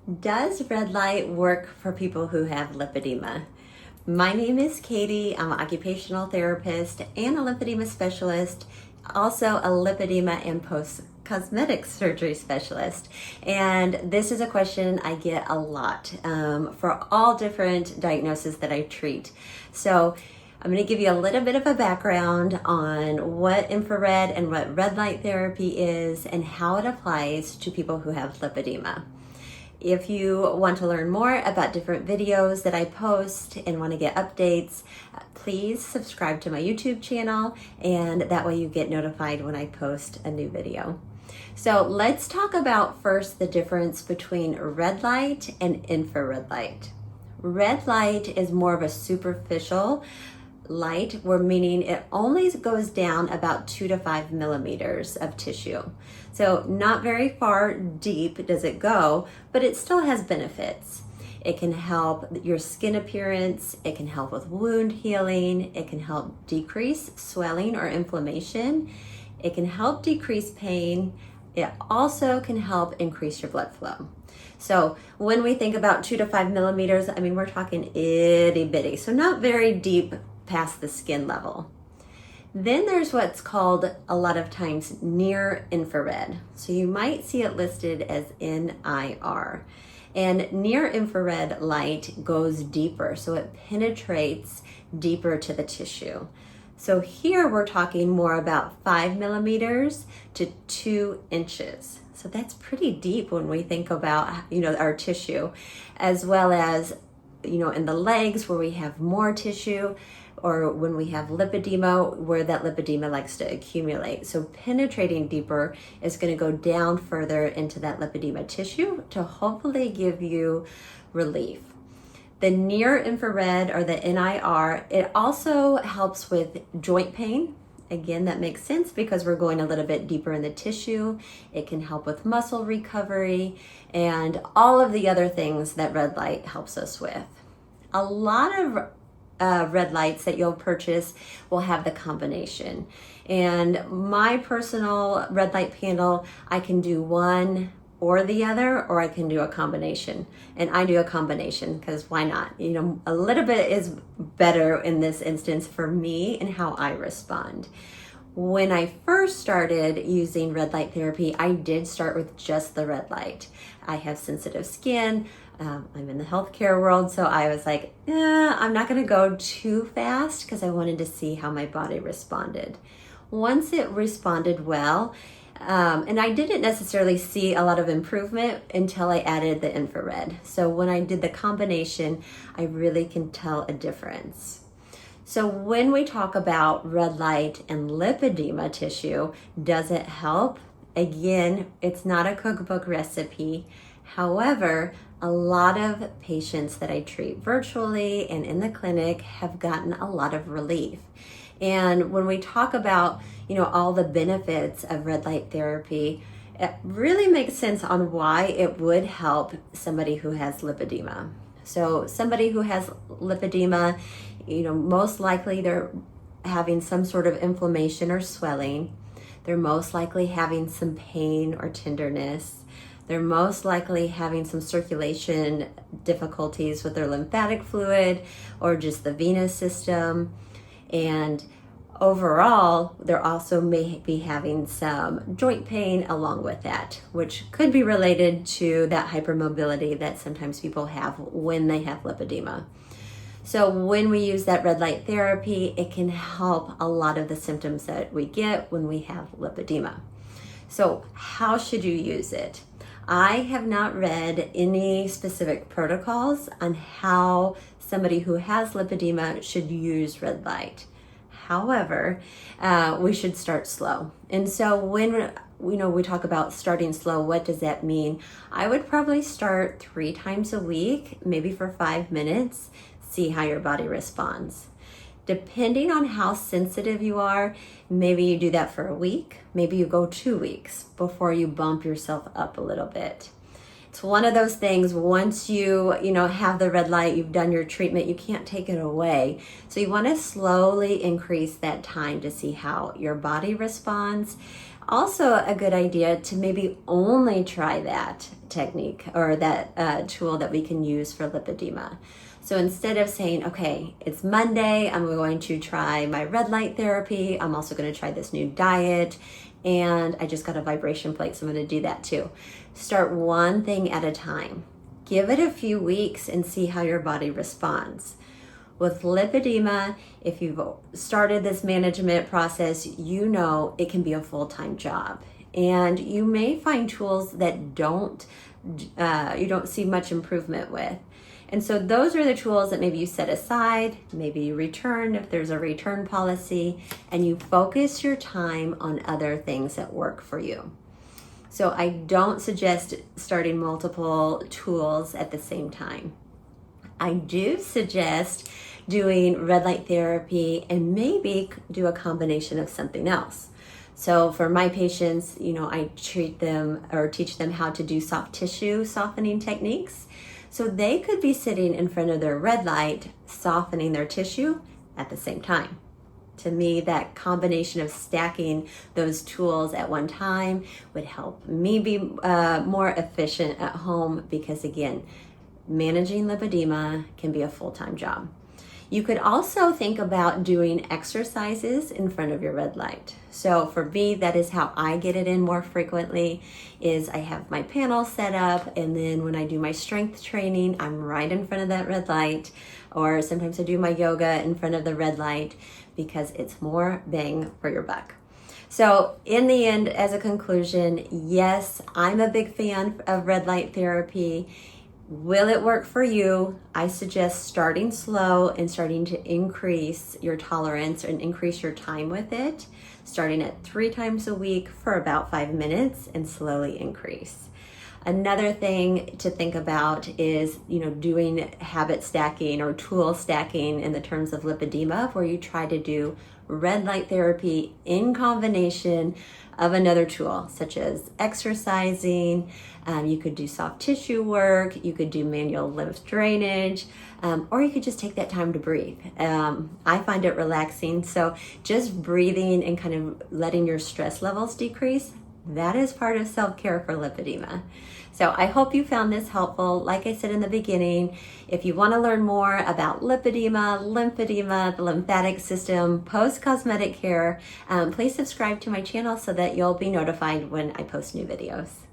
Does red light work for people who have lipedema? My name is Katie. I'm an occupational therapist and a lipedema specialist, also a lipedema and post-cosmetic surgery specialist. And this is a question I get a lot for all different diagnoses that I treat. So I'm going to give you a little bit of a background on what infrared and what red light therapy is and how it applies to people who have lipedema. If you want to learn more about different videos that I post and want to get updates, please subscribe to my YouTube channel, and that way you get notified when I post a new video. So let's talk about first the difference between red light and infrared light. Red light is more of a superficial light, meaning it only goes down about 2 to 5 millimeters of tissue. So not very far deep does it go, but it still has benefits. It can help your skin appearance, it can help with wound healing, it can help decrease swelling or inflammation, it can help decrease pain, it also can help increase your blood flow. So when we think about 2 to 5 millimeters, I mean, we're talking itty bitty, so not very deep past the skin level. Then there's what's called a lot of times near infrared. So you might see it listed as NIR. And near infrared light goes deeper, so it penetrates deeper to the tissue. So here we're talking more about 5 millimeters to 2 inches. So that's pretty deep when we think about, our tissue, as well as, in the legs where we have more tissue, or when we have lipedema, where that lipedema likes to accumulate. So penetrating deeper is going to go down further into that lipedema tissue to hopefully give you relief. The near infrared, or the NIR, it also helps with joint pain. Again, that makes sense because we're going a little bit deeper in the tissue. It can help with muscle recovery and all of the other things that red light helps us with. A lot of red lights that you'll purchase will have the combination. And my personal red light panel, I can do one or the other, or I can do a combination. And I do a combination because why not? A little bit is better in this instance for me and how I respond. When I first started using red light therapy, I did start with just the red light. I have sensitive skin. I'm in the healthcare world, so I was like, I'm not going to go too fast because I wanted to see how my body responded. Once it responded well, and I didn't necessarily see a lot of improvement until I added the infrared. So when I did the combination, I really can tell a difference. So when we talk about red light and lipedema tissue, does it help? Again, it's not a cookbook recipe. However, a lot of patients that I treat virtually and in the clinic have gotten a lot of relief. And when we talk about, all the benefits of red light therapy, it really makes sense on why it would help somebody who has lipedema. So somebody who has lipedema, most likely they're having some sort of inflammation or swelling. They're most likely having some pain or tenderness. They're most likely having some circulation difficulties with their lymphatic fluid or just the venous system. And overall, they're also may be having some joint pain along with that, which could be related to that hypermobility that sometimes people have when they have lipedema. So when we use that red light therapy, it can help a lot of the symptoms that we get when we have lipedema. So how should you use it? I have not read any specific protocols on how somebody who has lipedema should use red light. However, we should start slow. And so when we talk about starting slow, what does that mean? I would probably start 3 times a week, maybe for 5 minutes, see how your body responds. Depending on how sensitive you are, maybe you do that for a week, maybe you go 2 weeks before you bump yourself up a little bit. It's one of those things, once you have the red light, you've done your treatment, you can't take it away. So you want to slowly increase that time to see how your body responds. Also a good idea to maybe only try that technique or that tool that we can use for lipedema. So instead of saying, okay, it's Monday, I'm going to try my red light therapy, I'm also going to try this new diet, and I just got a vibration plate, so I'm going to do that too. Start one thing at a time. Give it a few weeks and see how your body responds. With lipedema, if you've started this management process, you know it can be a full-time job. And you may find tools that you don't see much improvement with. And so those are the tools that maybe you set aside, maybe you return if there's a return policy, and you focus your time on other things that work for you. So I don't suggest starting multiple tools at the same time. I do suggest doing red light therapy and maybe do a combination of something else. So for my patients, I treat them or teach them how to do soft tissue softening techniques. So they could be sitting in front of their red light, softening their tissue at the same time. To me, that combination of stacking those tools at one time would help me be more efficient at home because, again, managing lipedema can be a full-time job. You could also think about doing exercises in front of your red light. So for me, that is how I get it in more frequently, is I have my panel set up, and then when I do my strength training, I'm right in front of that red light, or sometimes I do my yoga in front of the red light because it's more bang for your buck. So in the end, as a conclusion, yes, I'm a big fan of red light therapy. Will it work for you? I suggest starting slow and starting to increase your tolerance and increase your time with it, starting at 3 times a week for about 5 minutes and slowly increase. Another thing to think about is, doing habit stacking or tool stacking in the terms of lipedema, where you try to do red light therapy in combination of another tool, such as exercising. You could do soft tissue work, you could do manual lymph drainage, or you could just take that time to breathe. I find it relaxing, so just breathing and kind of letting your stress levels decrease, that is part of self-care for lipedema. So I hope you found this helpful. Like I said in the beginning, if you want to learn more about lipedema, lymphedema, the lymphatic system, post-cosmetic care, please subscribe to my channel so that you'll be notified when I post new videos.